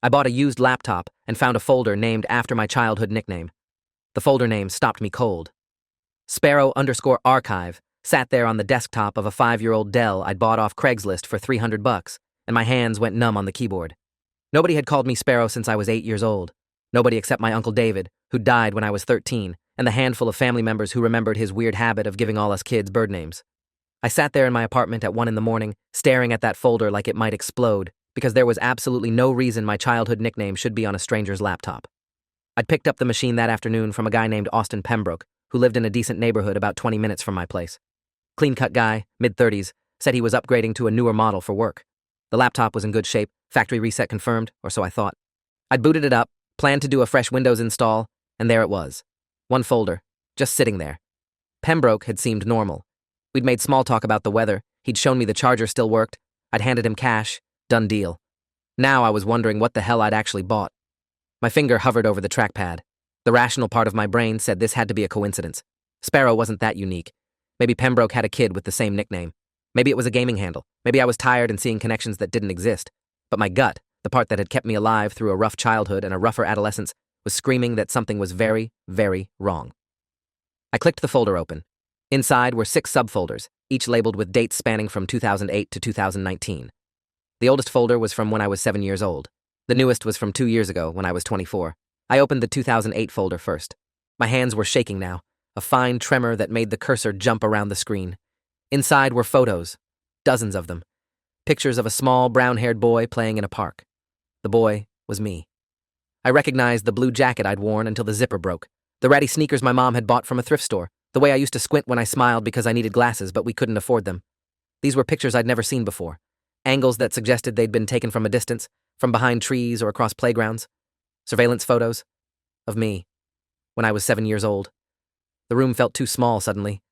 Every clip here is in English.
I bought a used laptop and found a folder named after my childhood nickname. The folder name stopped me cold. Sparrow_archive sat there on the desktop of a 5-year-old Dell I'd bought off Craigslist for $300, and my hands went numb on the keyboard. Nobody had called me Sparrow since I was 8 years old. Nobody except my Uncle David, who died when I was 13, and the handful of family members who remembered his weird habit of giving all us kids bird names. I sat there in my apartment at 1 a.m, staring at that folder like it might explode, because there was absolutely no reason my childhood nickname should be on a stranger's laptop. I'd picked up the machine that afternoon from a guy named Austin Pembroke, who lived in a decent neighborhood about 20 minutes from my place. Clean-cut guy, mid-30s, said he was upgrading to a newer model for work. The laptop was in good shape, factory reset confirmed, or so I thought. I'd booted it up, planned to do a fresh Windows install, and there it was. One folder, just sitting there. Pembroke had seemed normal. We'd made small talk about the weather, he'd shown me the charger still worked, I'd handed him cash, done deal. Now I was wondering what the hell I'd actually bought. My finger hovered over the trackpad. The rational part of my brain said this had to be a coincidence. Sparrow wasn't that unique. Maybe Pembroke had a kid with the same nickname. Maybe it was a gaming handle. Maybe I was tired and seeing connections that didn't exist. But my gut, the part that had kept me alive through a rough childhood and a rougher adolescence, was screaming that something was very, very wrong. I clicked the folder open. Inside were 6 subfolders, each labeled with dates spanning from 2008 to 2019. The oldest folder was from when I was 7 years old. The newest was from 2 years ago when I was 24. I opened the 2008 folder first. My hands were shaking now, a fine tremor that made the cursor jump around the screen. Inside were photos, dozens of them. Pictures of a small, brown-haired boy playing in a park. The boy was me. I recognized the blue jacket I'd worn until the zipper broke, the ratty sneakers my mom had bought from a thrift store, the way I used to squint when I smiled because I needed glasses but we couldn't afford them. These were pictures I'd never seen before, angles that suggested they'd been taken from a distance, from behind trees or across playgrounds. Surveillance photos of me when I was 7 years old. The room felt too small suddenly.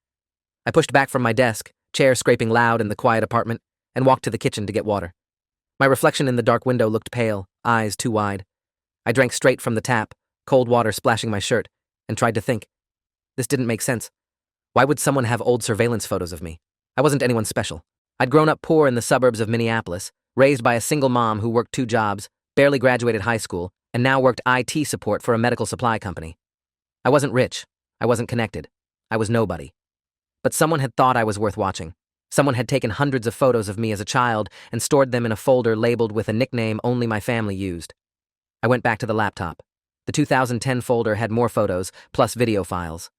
I pushed back from my desk, chair scraping loud in the quiet apartment, and walked to the kitchen to get water. My reflection in the dark window looked pale, eyes too wide. I drank straight from the tap, cold water splashing my shirt, and tried to think. This didn't make sense. Why would someone have old surveillance photos of me? I wasn't anyone special. I'd grown up poor in the suburbs of Minneapolis, raised by a single mom who worked 2 jobs, barely graduated high school, and now worked IT support for a medical supply company. I wasn't rich. I wasn't connected. I was nobody. But someone had thought I was worth watching. Someone had taken hundreds of photos of me as a child and stored them in a folder labeled with a nickname only my family used. I went back to the laptop. The 2010 folder had more photos, plus video files.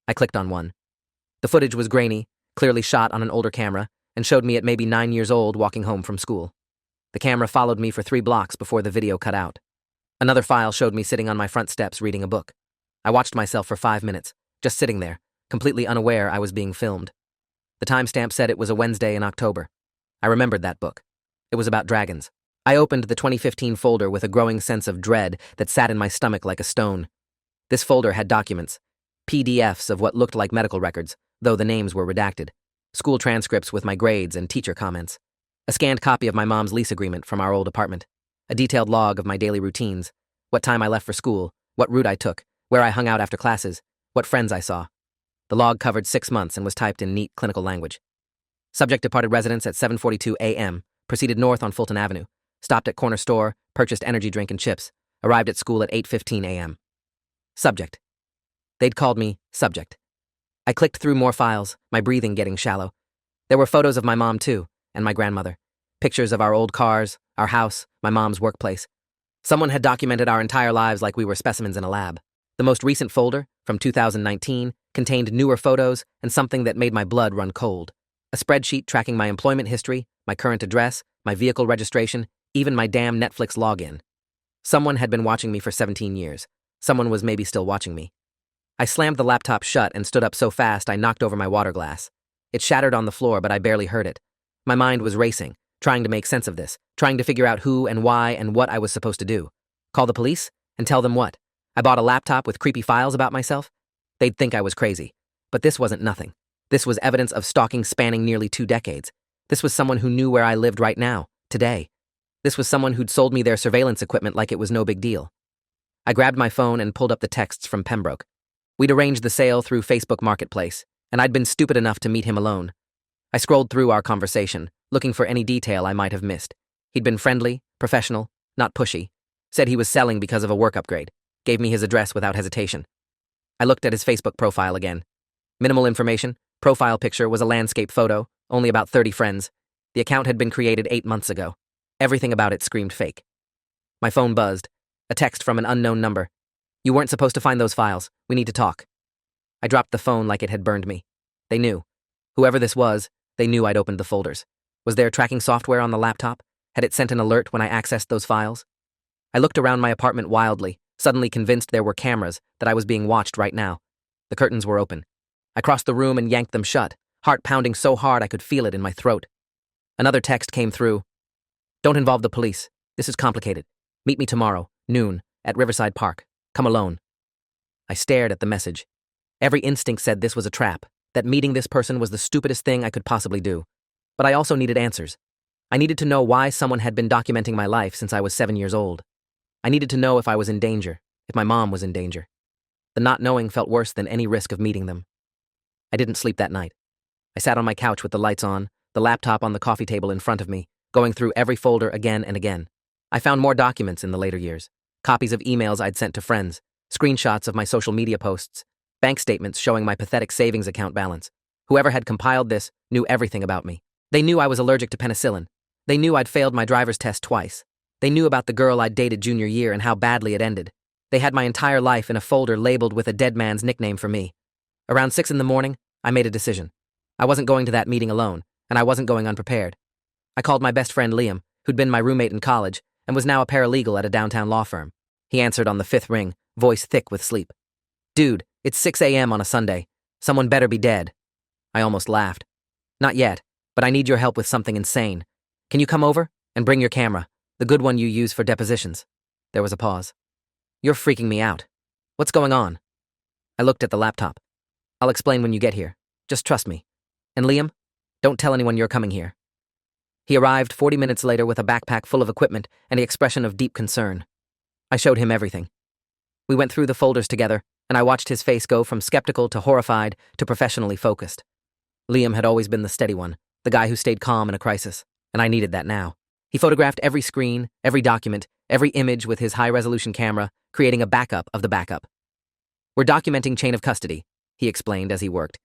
I clicked on one. The footage was grainy, clearly shot on an older camera, and showed me at maybe 9 years old walking home from school. The camera followed me for 3 blocks before the video cut out. Another file showed me sitting on my front steps reading a book. I watched myself for 5 minutes, just sitting there, completely unaware I was being filmed. The timestamp said it was a Wednesday in October. I remembered that book. It was about dragons. I opened the 2015 folder with a growing sense of dread that sat in my stomach like a stone. This folder had documents, PDFs of what looked like medical records, though the names were redacted, school transcripts with my grades and teacher comments, a scanned copy of my mom's lease agreement from our old apartment, a detailed log of my daily routines, what time I left for school, what route I took, where I hung out after classes, what friends I saw. The log covered 6 months and was typed in neat clinical language. Subject departed residence at 7:42 a.m., proceeded north on Fulton Avenue, stopped at corner store, purchased energy drink and chips, arrived at school at 8:15 a.m. Subject. They'd called me Subject. I clicked through more files, my breathing getting shallow. There were photos of my mom too, and my grandmother. Pictures of our old cars, our house, my mom's workplace. Someone had documented our entire lives like we were specimens in a lab. The most recent folder, from 2019, contained newer photos and something that made my blood run cold. A spreadsheet tracking my employment history, my current address, my vehicle registration, even my damn Netflix login. Someone had been watching me for 17 years. Someone was maybe still watching me. I slammed the laptop shut and stood up so fast I knocked over my water glass. It shattered on the floor, but I barely heard it. My mind was racing, trying to make sense of this, trying to figure out who and why and what I was supposed to do. Call the police? And tell them what? I bought a laptop with creepy files about myself? They'd think I was crazy. But this wasn't nothing. This was evidence of stalking spanning nearly 2 decades. This was someone who knew where I lived right now, today. This was someone who'd sold me their surveillance equipment like it was no big deal. I grabbed my phone and pulled up the texts from Pembroke. We'd arranged the sale through Facebook Marketplace, and I'd been stupid enough to meet him alone. I scrolled through our conversation, looking for any detail I might have missed. He'd been friendly, professional, not pushy. Said he was selling because of a work upgrade. Gave me his address without hesitation. I looked at his Facebook profile again. Minimal information. Profile picture was a landscape photo, only about 30 friends. The account had been created 8 months ago. Everything about it screamed fake. My phone buzzed. A text from an unknown number. You weren't supposed to find those files. We need to talk. I dropped the phone like it had burned me. They knew. Whoever this was, they knew I'd opened the folders. Was there tracking software on the laptop? Had it sent an alert when I accessed those files? I looked around my apartment wildly, suddenly convinced there were cameras, that I was being watched right now. The curtains were open. I crossed the room and yanked them shut, heart pounding so hard I could feel it in my throat. Another text came through. Don't involve the police. This is complicated. Meet me tomorrow, noon, at Riverside Park. Come alone. I stared at the message. Every instinct said this was a trap, that meeting this person was the stupidest thing I could possibly do. But I also needed answers. I needed to know why someone had been documenting my life since I was 7 years old. I needed to know if I was in danger, if my mom was in danger. The not knowing felt worse than any risk of meeting them. I didn't sleep that night. I sat on my couch with the lights on, the laptop on the coffee table in front of me, going through every folder again and again. I found more documents in the later years. Copies of emails I'd sent to friends, screenshots of my social media posts, bank statements showing my pathetic savings account balance. Whoever had compiled this knew everything about me. They knew I was allergic to penicillin. They knew I'd failed my driver's test twice. They knew about the girl I'd dated junior year and how badly it ended. They had my entire life in a folder labeled with a dead man's nickname for me. Around 6 in the morning, I made a decision. I wasn't going to that meeting alone, and I wasn't going unprepared. I called my best friend Liam, who'd been my roommate in college, and was now a paralegal at a downtown law firm. He answered on the 5th ring, voice thick with sleep. Dude, it's 6 a.m. on a Sunday. Someone better be dead. I almost laughed. Not yet, but I need your help with something insane. Can you come over? And bring your camera, the good one you use for depositions. There was a pause. You're freaking me out. What's going on? I looked at the laptop. I'll explain when you get here. Just trust me. And Liam, don't tell anyone you're coming here. He arrived 40 minutes later with a backpack full of equipment and the expression of deep concern. I showed him everything. We went through the folders together, and I watched his face go from skeptical to horrified to professionally focused. Liam had always been the steady one, the guy who stayed calm in a crisis, and I needed that now. He photographed every screen, every document, every image with his high-resolution camera, creating a backup of the backup. We're documenting chain of custody, he explained as he worked.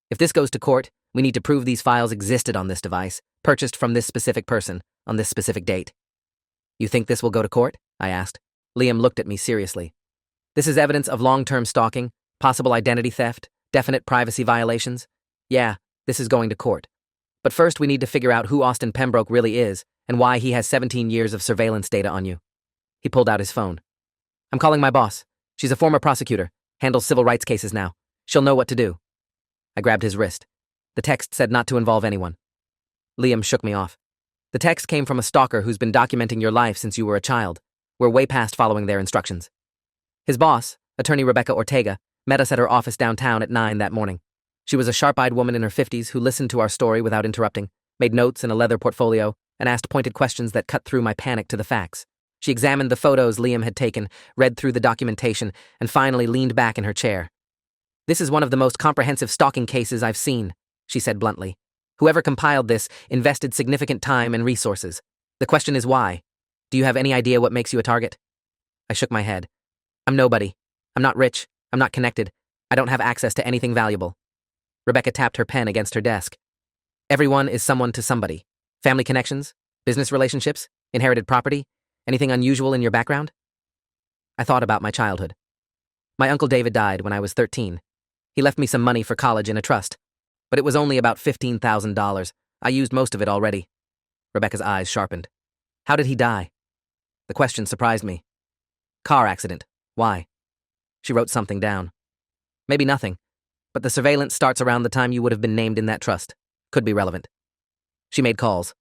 If this goes to court, we need to prove these files existed on this device, purchased from this specific person, on this specific date. You think this will go to court? I asked. Liam looked at me seriously. This is evidence of long-term stalking, possible identity theft, definite privacy violations. Yeah, this is going to court. But first we need to figure out who Austin Pembroke really is and why he has 17 years of surveillance data on you. He pulled out his phone. I'm calling my boss. She's a former prosecutor, handles civil rights cases now. She'll know what to do. I grabbed his wrist. The text said not to involve anyone. Liam shook me off. The text came from a stalker who's been documenting your life since you were a child. We're way past following their instructions. His boss, attorney Rebecca Ortega, met us at her office downtown at 9 that morning. She was a sharp-eyed woman in her 50s who listened to our story without interrupting, made notes in a leather portfolio, and asked pointed questions that cut through my panic to the facts. She examined the photos Liam had taken, read through the documentation, and finally leaned back in her chair. This is one of the most comprehensive stalking cases I've seen, she said bluntly. Whoever compiled this invested significant time and resources. The question is why? Do you have any idea what makes you a target? I shook my head. I'm nobody. I'm not rich. I'm not connected. I don't have access to anything valuable. Rebecca tapped her pen against her desk. Everyone is someone to somebody. Family connections? Business relationships? Inherited property? Anything unusual in your background? I thought about my childhood. My Uncle David died when I was 13. He left me some money for college in a trust, but it was only about $15,000. I used most of it already. Rebecca's eyes sharpened. How did he die? The question surprised me. Car accident. Why? She wrote something down. Maybe nothing, but the surveillance starts around the time you would have been named in that trust. Could be relevant. She made calls.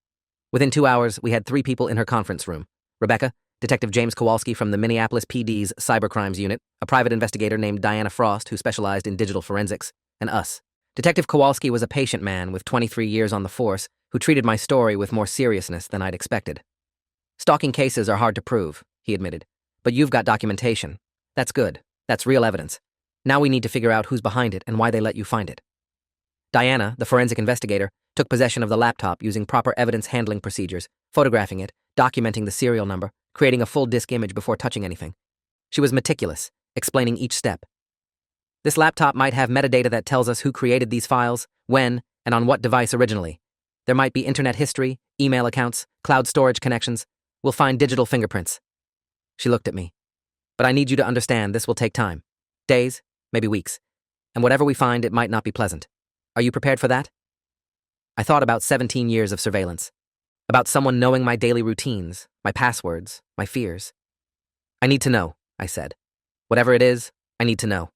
Within 2 hours, we had 3 people in her conference room. Rebecca, Detective James Kowalski from the Minneapolis PD's Cybercrimes Unit, a private investigator named Diana Frost who specialized in digital forensics, and us. Detective Kowalski was a patient man with 23 years on the force who treated my story with more seriousness than I'd expected. Stalking cases are hard to prove, he admitted, but you've got documentation. That's good. That's real evidence. Now we need to figure out who's behind it and why they let you find it. Diana, the forensic investigator, took possession of the laptop using proper evidence handling procedures, photographing it, documenting the serial number, creating a full disk image before touching anything. She was meticulous, explaining each step. This laptop might have metadata that tells us who created these files, when, and on what device originally. There might be internet history, email accounts, cloud storage connections. We'll find digital fingerprints. She looked at me. But I need you to understand this will take time. Days, maybe weeks. And whatever we find, it might not be pleasant. Are you prepared for that? I thought about 17 years of surveillance. About someone knowing my daily routines, my passwords, my fears. I need to know, I said. Whatever it is, I need to know.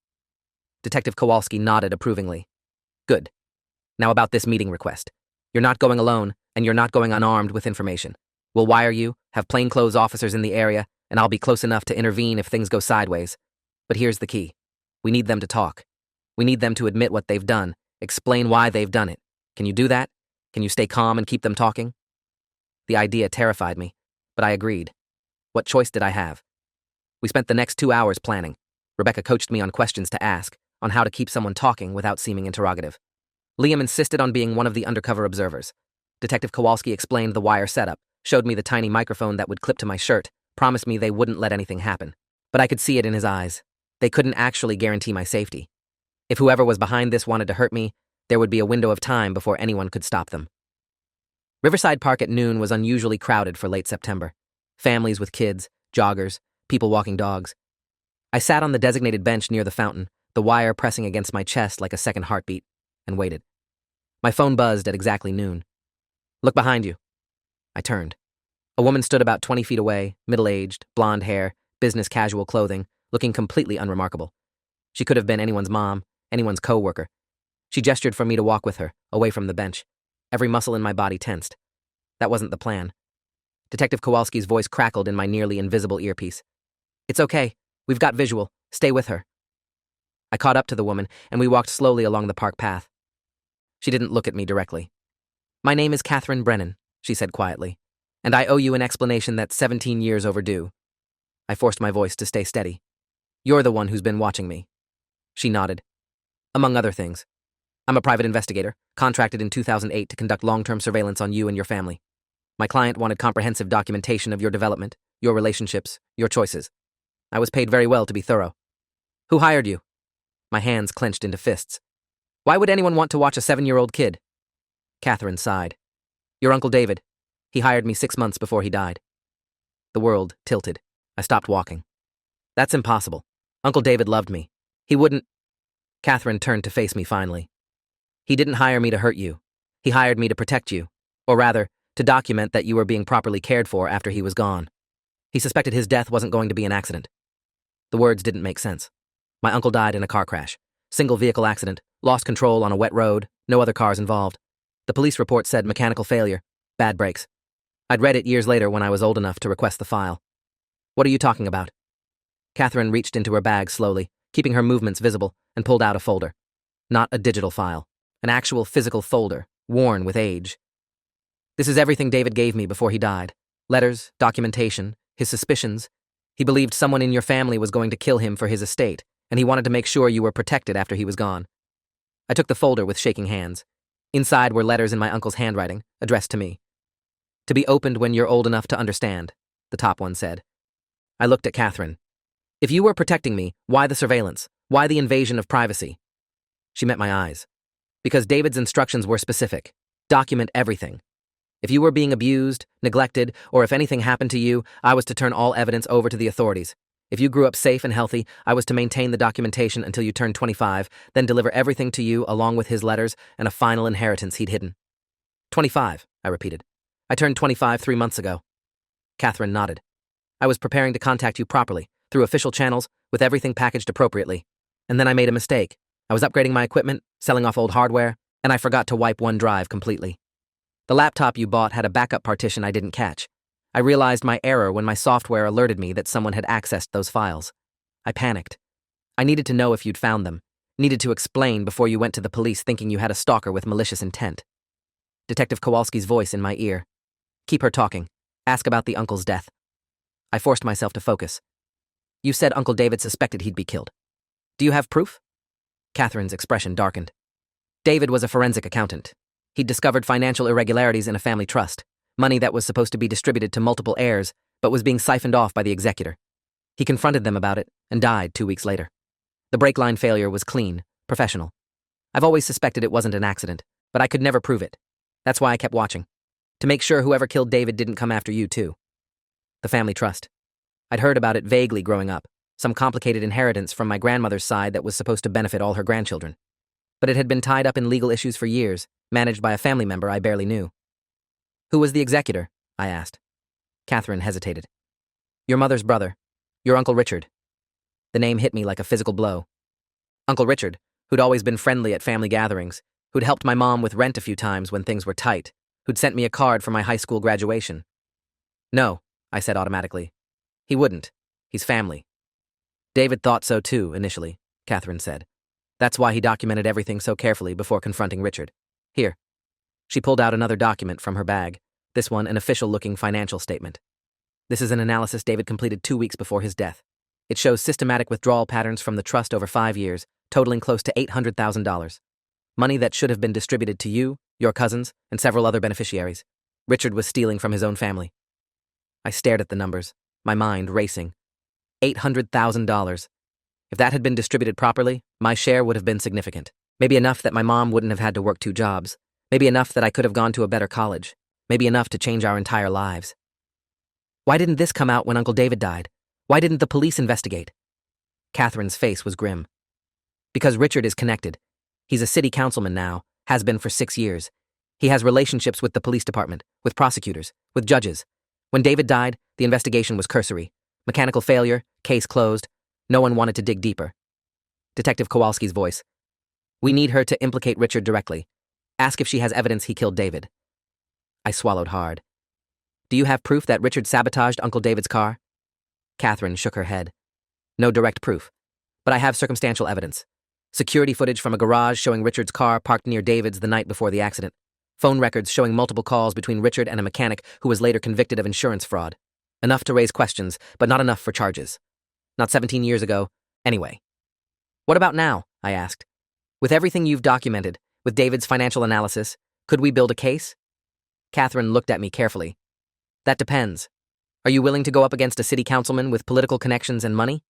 Detective Kowalski nodded approvingly. Good. Now about this meeting request. You're not going alone, and you're not going unarmed with information. We'll wire you, have plainclothes officers in the area, and I'll be close enough to intervene if things go sideways. But here's the key. We need them to talk. We need them to admit what they've done, explain why they've done it. Can you do that? Can you stay calm and keep them talking? The idea terrified me, but I agreed. What choice did I have? We spent the next 2 hours planning. Rebecca coached me on questions to ask, on how to keep someone talking without seeming interrogative. Liam insisted on being one of the undercover observers. Detective Kowalski explained the wire setup, showed me the tiny microphone that would clip to my shirt, promised me they wouldn't let anything happen. But I could see it in his eyes. They couldn't actually guarantee my safety. If whoever was behind this wanted to hurt me, there would be a window of time before anyone could stop them. Riverside Park at noon was unusually crowded for late September. Families with kids, joggers, people walking dogs. I sat on the designated bench near the fountain, the wire pressing against my chest like a second heartbeat, and waited. My phone buzzed at exactly noon. Look behind you. I turned. A woman stood about 20 feet away, middle-aged, blonde hair, business casual clothing, looking completely unremarkable. She could have been anyone's mom, anyone's co-worker. She gestured for me to walk with her, away from the bench. Every muscle in my body tensed. That wasn't the plan. Detective Kowalski's voice crackled in my nearly invisible earpiece. It's okay. We've got visual. Stay with her. I caught up to the woman, and we walked slowly along the park path. She didn't look at me directly. My name is Catherine Brennan, she said quietly, and I owe you an explanation that's 17 years overdue. I forced my voice to stay steady. You're the one who's been watching me. She nodded. Among other things. I'm a private investigator, contracted in 2008 to conduct long-term surveillance on you and your family. My client wanted comprehensive documentation of your development, your relationships, your choices. I was paid very well to be thorough. Who hired you? My hands clenched into fists. Why would anyone want to watch a 7-year-old kid? Catherine sighed. Your Uncle David. He hired me 6 months before he died. The world tilted. I stopped walking. That's impossible. Uncle David loved me. He wouldn't... Catherine turned to face me finally. He didn't hire me to hurt you. He hired me to protect you. Or rather, to document that you were being properly cared for after he was gone. He suspected his death wasn't going to be an accident. The words didn't make sense. My uncle died in a car crash. Single vehicle accident, lost control on a wet road, no other cars involved. The police report said mechanical failure, bad brakes. I'd read it years later when I was old enough to request the file. What are you talking about? Catherine reached into her bag slowly, keeping her movements visible, and pulled out a folder. Not a digital file. An actual physical folder, worn with age. This is everything David gave me before he died. Letters, documentation, his suspicions. He believed someone in your family was going to kill him for his estate, and he wanted to make sure you were protected after he was gone. I took the folder with shaking hands. Inside were letters in my uncle's handwriting, addressed to me. To be opened when you're old enough to understand, the top one said. I looked at Catherine. If you were protecting me, why the surveillance? Why the invasion of privacy? She met my eyes. Because David's instructions were specific. Document everything. If you were being abused, neglected, or if anything happened to you, I was to turn all evidence over to the authorities. If you grew up safe and healthy, I was to maintain the documentation until you turned 25, then deliver everything to you along with his letters and a final inheritance he'd hidden. 25, I repeated. I turned 25 3 months ago. Catherine nodded. I was preparing to contact you properly, through official channels, with everything packaged appropriately. And then I made a mistake. I was upgrading my equipment, selling off old hardware, and I forgot to wipe one drive completely. The laptop you bought had a backup partition I didn't catch. I realized my error when my software alerted me that someone had accessed those files. I panicked. I needed to know if you'd found them, needed to explain before you went to the police thinking you had a stalker with malicious intent. Detective Kowalski's voice in my ear. Keep her talking. Ask about the uncle's death. I forced myself to focus. You said Uncle David suspected he'd be killed. Do you have proof? Catherine's expression darkened. David was a forensic accountant. He'd discovered financial irregularities in a family trust, money that was supposed to be distributed to multiple heirs, but was being siphoned off by the executor. He confronted them about it and died 2 weeks later. The brake line failure was clean, professional. I've always suspected it wasn't an accident, but I could never prove it. That's why I kept watching. To make sure whoever killed David didn't come after you, too. The family trust. I'd heard about it vaguely growing up, some complicated inheritance from my grandmother's side that was supposed to benefit all her grandchildren. But it had been tied up in legal issues for years, managed by a family member I barely knew. Who was the executor? I asked. Catherine hesitated. Your mother's brother. Your Uncle Richard. The name hit me like a physical blow. Uncle Richard, who'd always been friendly at family gatherings, who'd helped my mom with rent a few times when things were tight, who'd sent me a card for my high school graduation. No, I said automatically. He wouldn't. He's family. David thought so too, initially, Catherine said. That's why he documented everything so carefully before confronting Richard. Here. She pulled out another document from her bag, this one an official-looking financial statement. This is an analysis David completed 2 weeks before his death. It shows systematic withdrawal patterns from the trust over 5 years, totaling close to $800,000. Money that should have been distributed to you, your cousins, and several other beneficiaries. Richard was stealing from his own family. I stared at the numbers, my mind racing. $800,000. If that had been distributed properly, my share would have been significant. Maybe enough that my mom wouldn't have had to work 2 jobs. Maybe enough that I could have gone to a better college. Maybe enough to change our entire lives. Why didn't this come out when Uncle David died? Why didn't the police investigate? Catherine's face was grim. Because Richard is connected. He's a city councilman now, has been for 6 years. He has relationships with the police department, with prosecutors, with judges. When David died, the investigation was cursory. Mechanical failure, case closed. No one wanted to dig deeper. Detective Kowalski's voice. We need her to implicate Richard directly. Ask if she has evidence he killed David. I swallowed hard. Do you have proof that Richard sabotaged Uncle David's car? Catherine shook her head. No direct proof. But I have circumstantial evidence. Security footage from a garage showing Richard's car parked near David's the night before the accident. Phone records showing multiple calls between Richard and a mechanic who was later convicted of insurance fraud. Enough to raise questions, but not enough for charges. Not 17 years ago, anyway. What about now? I asked. With everything you've documented, with David's financial analysis, could we build a case? Catherine looked at me carefully. That depends. Are you willing to go up against a city councilman with political connections and money?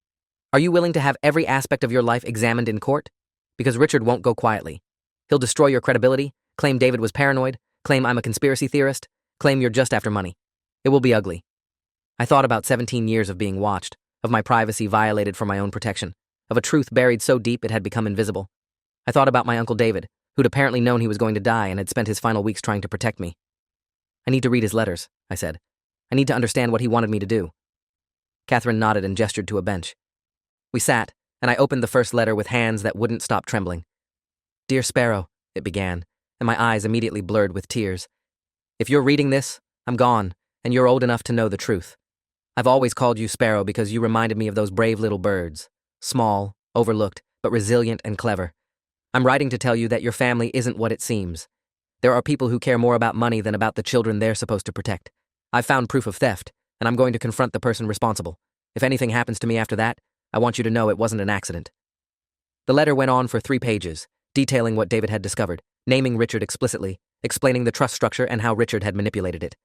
Are you willing to have every aspect of your life examined in court? Because Richard won't go quietly. He'll destroy your credibility, claim David was paranoid, claim I'm a conspiracy theorist, claim you're just after money. It will be ugly. I thought about 17 years of being watched, of my privacy violated for my own protection, of a truth buried so deep it had become invisible. I thought about my Uncle David, who'd apparently known he was going to die and had spent his final weeks trying to protect me. I need to read his letters, I said. I need to understand what he wanted me to do. Catherine nodded and gestured to a bench. We sat, and I opened the first letter with hands that wouldn't stop trembling. Dear Sparrow, it began, and my eyes immediately blurred with tears. If you're reading this, I'm gone, and you're old enough to know the truth. I've always called you Sparrow because you reminded me of those brave little birds. Small, overlooked, but resilient and clever. I'm writing to tell you that your family isn't what it seems. There are people who care more about money than about the children they're supposed to protect. I've found proof of theft, and I'm going to confront the person responsible. If anything happens to me after that, I want you to know it wasn't an accident. The letter went on for 3 pages, detailing what David had discovered, naming Richard explicitly, explaining the trust structure and how Richard had manipulated it.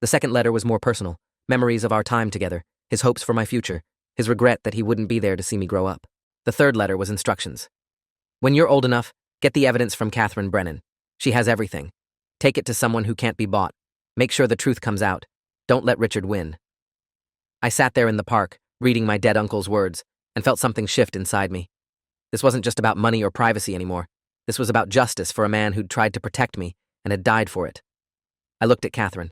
The second letter was more personal, memories of our time together, his hopes for my future, his regret that he wouldn't be there to see me grow up. The third letter was instructions. When you're old enough, get the evidence from Catherine Brennan. She has everything. Take it to someone who can't be bought. Make sure the truth comes out. Don't let Richard win. I sat there in the park, reading my dead uncle's words, and felt something shift inside me. This wasn't just about money or privacy anymore. This was about justice for a man who'd tried to protect me and had died for it. I looked at Catherine.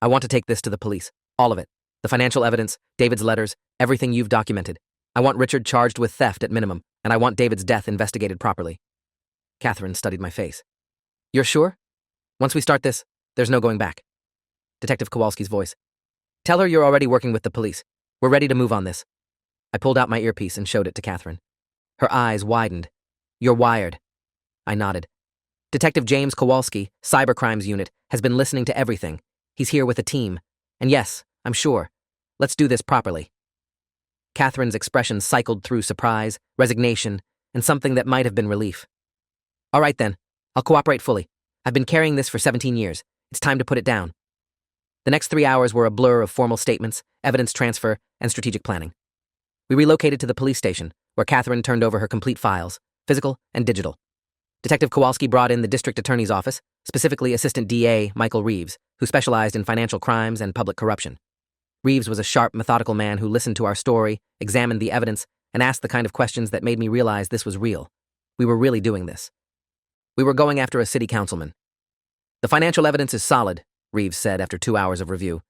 I want to take this to the police. All of it. The financial evidence, David's letters, everything you've documented. I want Richard charged with theft at minimum, and I want David's death investigated properly. Catherine studied my face. You're sure? Once we start this, there's no going back. Detective Kowalski's voice. Tell her you're already working with the police. We're ready to move on this. I pulled out my earpiece and showed it to Catherine. Her eyes widened. You're wired. I nodded. Detective James Kowalski, Cybercrimes Unit, has been listening to everything. He's here with a team. And yes, I'm sure. Let's do this properly. Catherine's expression cycled through surprise, resignation, and something that might have been relief. All right then, I'll cooperate fully. I've been carrying this for 17 years. It's time to put it down. The next 3 hours were a blur of formal statements, evidence transfer, and strategic planning. We relocated to the police station, where Catherine turned over her complete files, physical and digital. Detective Kowalski brought in the district attorney's office, specifically Assistant DA Michael Reeves, who specialized in financial crimes and public corruption. Reeves was a sharp, methodical man who listened to our story, examined the evidence, and asked the kind of questions that made me realize this was real. We were really doing this. We were going after a city councilman. "The financial evidence is solid," Reeves said after 2 hours of review.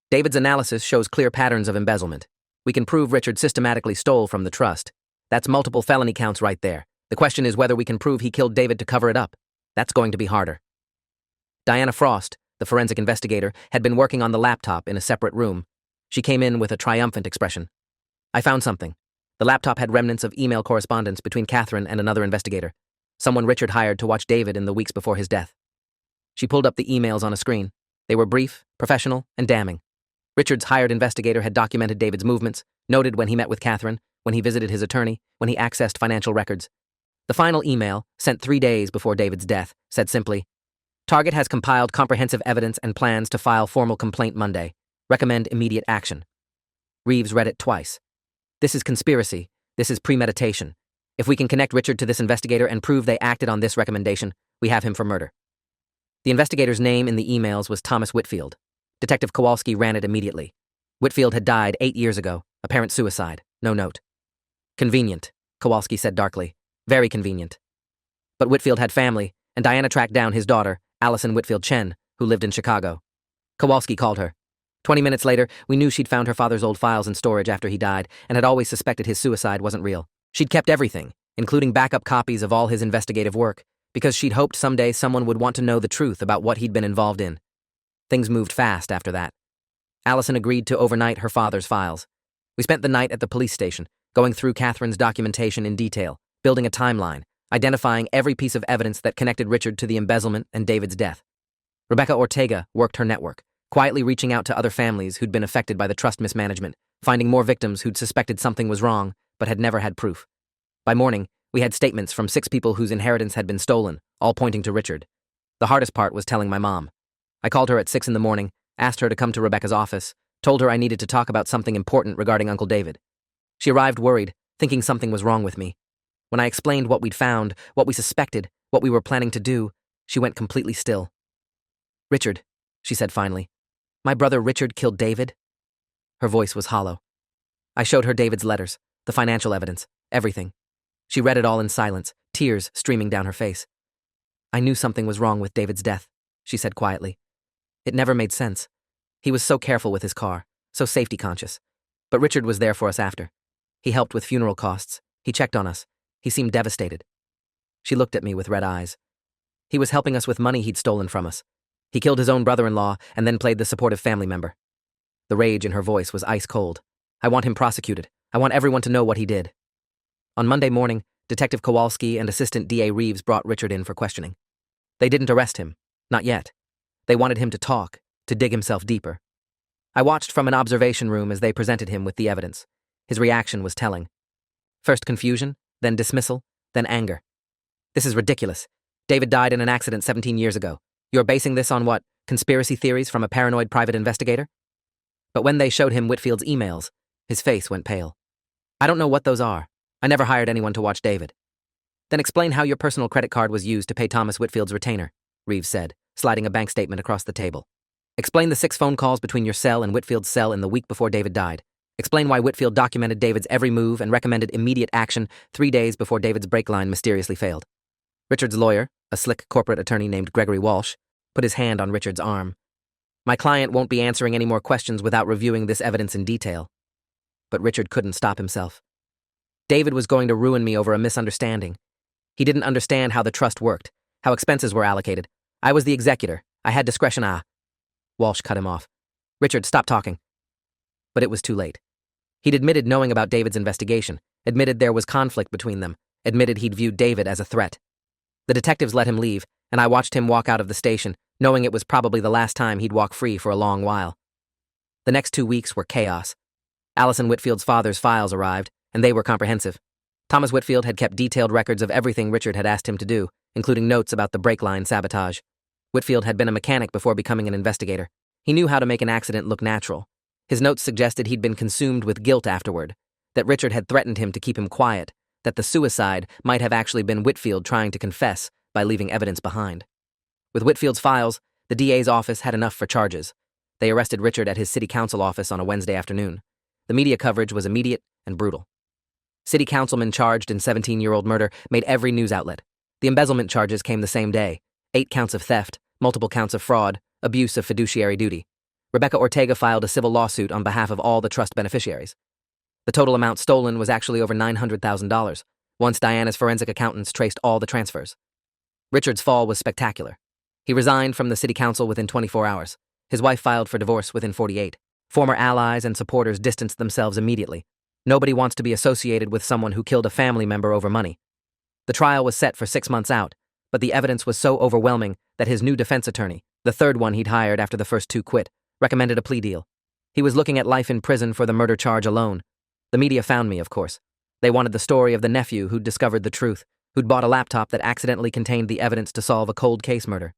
"David's analysis shows clear patterns of embezzlement. We can prove Richard systematically stole from the trust. That's multiple felony counts right there. The question is whether we can prove he killed David to cover it up. That's going to be harder." Diana Frost, the forensic investigator, had been working on the laptop in a separate room. She came in with a triumphant expression. "I found something." The laptop had remnants of email correspondence between Catherine and another investigator, someone Richard hired to watch David in the weeks before his death. She pulled up the emails on a screen. They were brief, professional, and damning. Richard's hired investigator had documented David's movements, noted when he met with Catherine, when he visited his attorney, when he accessed financial records. The final email, sent 3 days before David's death, said simply, "Target has compiled comprehensive evidence and plans to file formal complaint Monday. Recommend immediate action." Reeves read it twice. "This is conspiracy. This is premeditation. If we can connect Richard to this investigator and prove they acted on this recommendation, we have him for murder." The investigator's name in the emails was Thomas Whitfield. Detective Kowalski ran it immediately. Whitfield had died 8 years ago, apparent suicide, no note. "Convenient," Kowalski said darkly. "Very convenient." But Whitfield had family, and Diana tracked down his daughter, Allison Whitfield Chen, who lived in Chicago. Kowalski called her. 20 minutes later, we knew she'd found her father's old files in storage after he died and had always suspected his suicide wasn't real. She'd kept everything, including backup copies of all his investigative work, because she'd hoped someday someone would want to know the truth about what he'd been involved in. Things moved fast after that. Allison agreed to overnight her father's files. We spent the night at the police station, going through Catherine's documentation in detail, building a timeline, identifying every piece of evidence that connected Richard to the embezzlement and David's death. Rebecca Ortega worked her network, quietly reaching out to other families who'd been affected by the trust mismanagement, finding more victims who'd suspected something was wrong, but had never had proof. By morning, we had statements from 6 people whose inheritance had been stolen, all pointing to Richard. The hardest part was telling my mom. I called her at 6 in the morning, asked her to come to Rebecca's office, told her I needed to talk about something important regarding Uncle David. She arrived worried, thinking something was wrong with me. When I explained what we'd found, what we suspected, what we were planning to do, she went completely still. "Richard," she said finally. "My brother Richard killed David?" Her voice was hollow. I showed her David's letters, the financial evidence, everything. She read it all in silence, tears streaming down her face. "I knew something was wrong with David's death," she said quietly. "It never made sense. He was so careful with his car, so safety conscious. But Richard was there for us after. He helped with funeral costs. He checked on us. He seemed devastated." She looked at me with red eyes. "He was helping us with money he'd stolen from us. He killed his own brother-in-law and then played the supportive family member." The rage in her voice was ice cold. "I want him prosecuted. I want everyone to know what he did." On Monday morning, Detective Kowalski and Assistant DA Reeves brought Richard in for questioning. They didn't arrest him. Not yet. They wanted him to talk, to dig himself deeper. I watched from an observation room as they presented him with the evidence. His reaction was telling. First confusion, then dismissal, then anger. "This is ridiculous. David died in an accident 17 years ago. You're basing this on what, conspiracy theories from a paranoid private investigator?" But when they showed him Whitfield's emails, his face went pale. "I don't know what those are. I never hired anyone to watch David." "Then explain how your personal credit card was used to pay Thomas Whitfield's retainer," Reeves said, sliding a bank statement across the table. "Explain the 6 phone calls between your cell and Whitfield's cell in the week before David died. Explain why Whitfield documented David's every move and recommended immediate action 3 days before David's brake line mysteriously failed." Richard's lawyer, a slick corporate attorney named Gregory Walsh, put his hand on Richard's arm. "My client won't be answering any more questions without reviewing this evidence in detail." But Richard couldn't stop himself. David was going to ruin me over a misunderstanding. He didn't understand how the trust worked, how expenses were allocated. I was the executor. I had discretion. Walsh cut him off. "Richard, stop talking." But it was too late. He'd admitted knowing about David's investigation, admitted there was conflict between them, admitted he'd viewed David as a threat. The detectives let him leave, and I watched him walk out of the station, knowing it was probably the last time he'd walk free for a long while. The next 2 weeks were chaos. Allison Whitfield's father's files arrived, and they were comprehensive. Thomas Whitfield had kept detailed records of everything Richard had asked him to do, including notes about the brake line sabotage. Whitfield had been a mechanic before becoming an investigator. He knew how to make an accident look natural. His notes suggested he'd been consumed with guilt afterward, that Richard had threatened him to keep him quiet, that the suicide might have actually been Whitfield trying to confess by leaving evidence behind. With Whitfield's files, the DA's office had enough for charges. They arrested Richard at his city council office on a Wednesday afternoon. The media coverage was immediate and brutal. City councilmen charged in 17-year-old murder made every news outlet. The embezzlement charges came the same day: 8 counts of theft, multiple counts of fraud, abuse of fiduciary duty. Rebecca Ortega filed a civil lawsuit on behalf of all the trust beneficiaries. The total amount stolen was actually over $900,000, once Diana's forensic accountants traced all the transfers. Richard's fall was spectacular. He resigned from the city council within 24 hours. His wife filed for divorce within 48. Former allies and supporters distanced themselves immediately. Nobody wants to be associated with someone who killed a family member over money. The trial was set for 6 months out, but the evidence was so overwhelming that his new defense attorney, the third one he'd hired after the first 2 quit, recommended a plea deal. He was looking at life in prison for the murder charge alone. The media found me, of course. They wanted the story of the nephew who'd discovered the truth, who'd bought a laptop that accidentally contained the evidence to solve a cold case murder.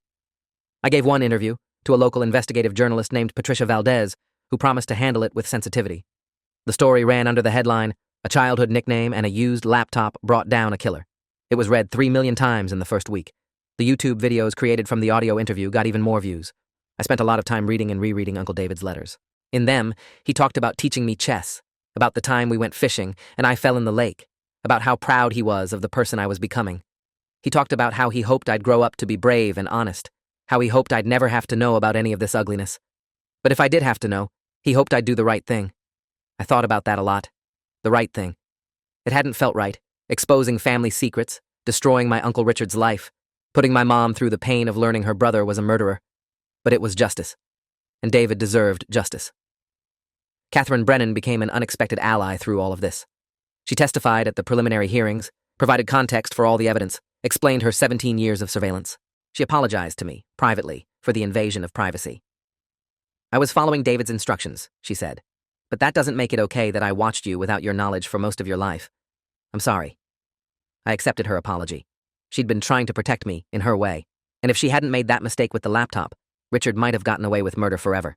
I gave one interview to a local investigative journalist named Patricia Valdez, who promised to handle it with sensitivity. The story ran under the headline, "A childhood nickname and a used laptop brought down a killer." It was read 3 million times in the first week. The YouTube videos created from the audio interview got even more views. I spent a lot of time reading and rereading Uncle David's letters. In them, he talked about teaching me chess, about the time we went fishing and I fell in the lake, about how proud he was of the person I was becoming. He talked about how he hoped I'd grow up to be brave and honest, how he hoped I'd never have to know about any of this ugliness. But if I did have to know, he hoped I'd do the right thing. I thought about that a lot. The right thing. It hadn't felt right, exposing family secrets, destroying my Uncle Richard's life, putting my mom through the pain of learning her brother was a murderer. But it was justice. And David deserved justice. Catherine Brennan became an unexpected ally through all of this. She testified at the preliminary hearings, provided context for all the evidence, explained her 17 years of surveillance. She apologized to me, privately, for the invasion of privacy. "I was following David's instructions," she said. "But that doesn't make it okay that I watched you without your knowledge for most of your life. I'm sorry." I accepted her apology. She'd been trying to protect me, in her way, and if she hadn't made that mistake with the laptop, Richard might have gotten away with murder forever.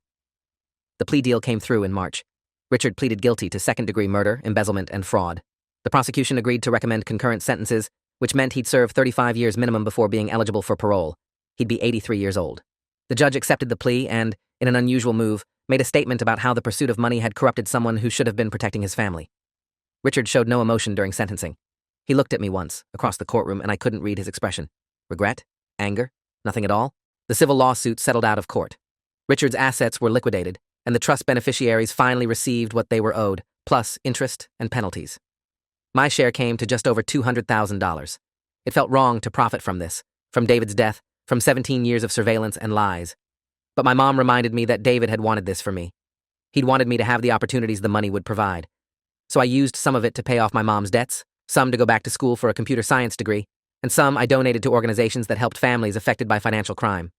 The plea deal came through in March. Richard pleaded guilty to second-degree murder, embezzlement, and fraud. The prosecution agreed to recommend concurrent sentences, which meant he'd serve 35 years minimum before being eligible for parole. He'd be 83 years old. The judge accepted the plea and, in an unusual move, made a statement about how the pursuit of money had corrupted someone who should have been protecting his family. Richard showed no emotion during sentencing. He looked at me once, across the courtroom, and I couldn't read his expression. Regret? Anger? Nothing at all? The civil lawsuit settled out of court. Richard's assets were liquidated, and the trust beneficiaries finally received what they were owed, plus interest and penalties. My share came to just over $200,000. It felt wrong to profit from this, from David's death, from 17 years of surveillance and lies. But my mom reminded me that David had wanted this for me. He'd wanted me to have the opportunities the money would provide. So I used some of it to pay off my mom's debts, some to go back to school for a computer science degree, and some I donated to organizations that helped families affected by financial crime.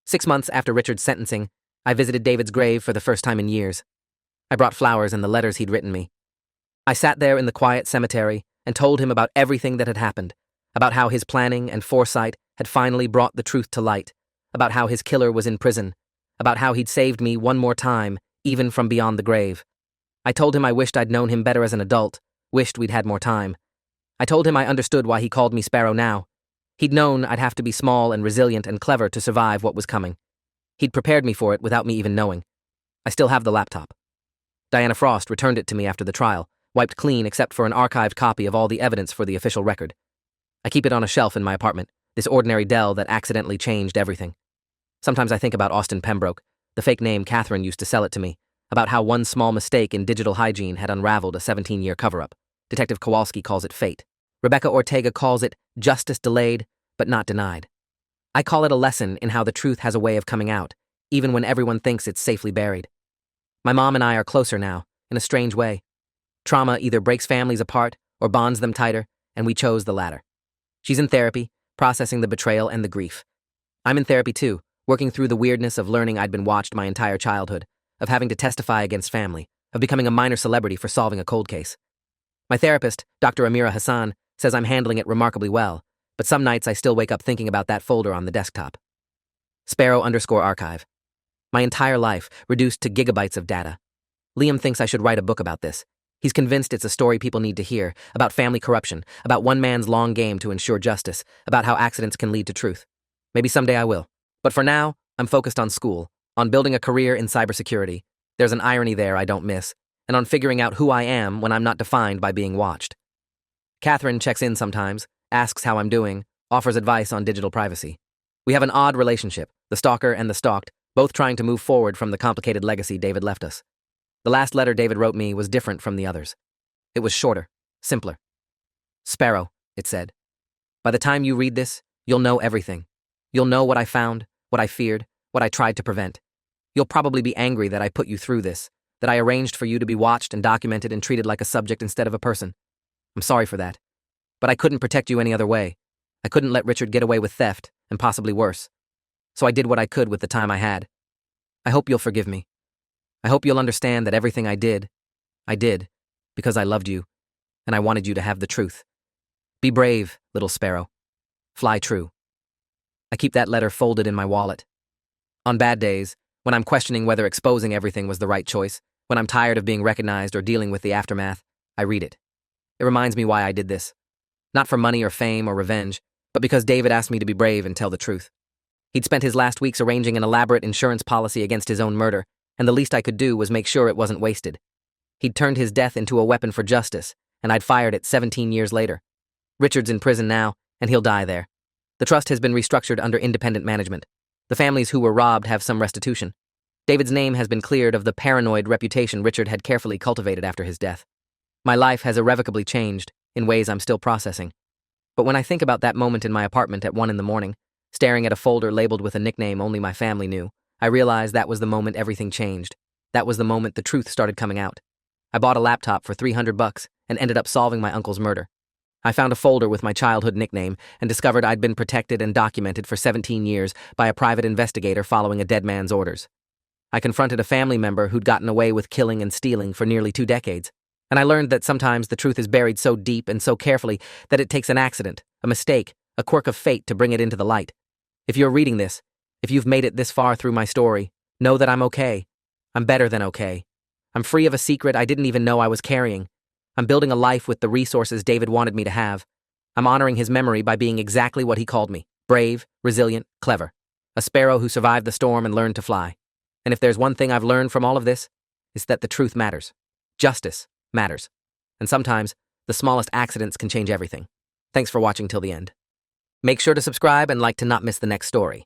6 months after Richard's sentencing, I visited David's grave for the first time in years. I brought flowers and the letters he'd written me. I sat there in the quiet cemetery and told him about everything that had happened, about how his planning and foresight had finally brought the truth to light, about how his killer was in prison, about how he'd saved me one more time, even from beyond the grave. I told him I wished I'd known him better as an adult, wished we'd had more time. I told him I understood why he called me Sparrow now. He'd known I'd have to be small and resilient and clever to survive what was coming. He'd prepared me for it without me even knowing. I still have the laptop. Diana Frost returned it to me after the trial, wiped clean except for an archived copy of all the evidence for the official record. I keep it on a shelf in my apartment, this ordinary Dell that accidentally changed everything. Sometimes I think about Austin Pembroke, the fake name Catherine used to sell it to me, about how one small mistake in digital hygiene had unraveled a 17-year cover-up. Detective Kowalski calls it fate. Rebecca Ortega calls it justice delayed, but not denied. I call it a lesson in how the truth has a way of coming out, even when everyone thinks it's safely buried. My mom and I are closer now, in a strange way. Trauma either breaks families apart or bonds them tighter, and we chose the latter. She's in therapy, processing the betrayal and the grief. I'm in therapy too, working through the weirdness of learning I'd been watched my entire childhood, of having to testify against family, of becoming a minor celebrity for solving a cold case. My therapist, Dr. Amira Hassan, says I'm handling it remarkably well, but some nights I still wake up thinking about that folder on the desktop. Sparrow_archive. My entire life, reduced to gigabytes of data. Liam thinks I should write a book about this. He's convinced it's a story people need to hear, about family corruption, about one man's long game to ensure justice, about how accidents can lead to truth. Maybe someday I will. But for now, I'm focused on school, on building a career in cybersecurity. There's an irony there I don't miss, and on figuring out who I am when I'm not defined by being watched. Catherine checks in sometimes, asks how I'm doing, offers advice on digital privacy. We have an odd relationship, the stalker and the stalked, both trying to move forward from the complicated legacy David left us. The last letter David wrote me was different from the others. It was shorter, simpler. Sparrow, it said. By the time you read this, you'll know everything. You'll know what I found, what I feared, what I tried to prevent. You'll probably be angry that I put you through this, that I arranged for you to be watched and documented and treated like a subject instead of a person. I'm sorry for that. But I couldn't protect you any other way. I couldn't let Richard get away with theft, and possibly worse. So I did what I could with the time I had. I hope you'll forgive me. I hope you'll understand that everything I did because I loved you, and I wanted you to have the truth. Be brave, little sparrow. Fly true. I keep that letter folded in my wallet. On bad days, when I'm questioning whether exposing everything was the right choice, when I'm tired of being recognized or dealing with the aftermath, I read it. It reminds me why I did this. Not for money or fame or revenge, but because David asked me to be brave and tell the truth. He'd spent his last weeks arranging an elaborate insurance policy against his own murder, and the least I could do was make sure it wasn't wasted. He'd turned his death into a weapon for justice, and I'd fired it 17 years later. Richard's in prison now, and he'll die there. The trust has been restructured under independent management. The families who were robbed have some restitution. David's name has been cleared of the paranoid reputation Richard had carefully cultivated after his death. My life has irrevocably changed, in ways I'm still processing. But when I think about that moment in my apartment at 1 a.m, staring at a folder labeled with a nickname only my family knew, I realized that was the moment everything changed. That was the moment the truth started coming out. I bought a laptop for $300 and ended up solving my uncle's murder. I found a folder with my childhood nickname and discovered I'd been protected and documented for 17 years by a private investigator following a dead man's orders. I confronted a family member who'd gotten away with killing and stealing for nearly 2 decades. And I learned that sometimes the truth is buried so deep and so carefully that it takes an accident, a mistake, a quirk of fate to bring it into the light. If you're reading this, if you've made it this far through my story, know that I'm okay. I'm better than okay. I'm free of a secret I didn't even know I was carrying. I'm building a life with the resources David wanted me to have. I'm honoring his memory by being exactly what he called me: brave, resilient, clever. A sparrow who survived the storm and learned to fly. And if there's one thing I've learned from all of this, it's that the truth matters. Justice matters. And sometimes, the smallest accidents can change everything. Thanks for watching till the end. Make sure to subscribe and like to not miss the next story.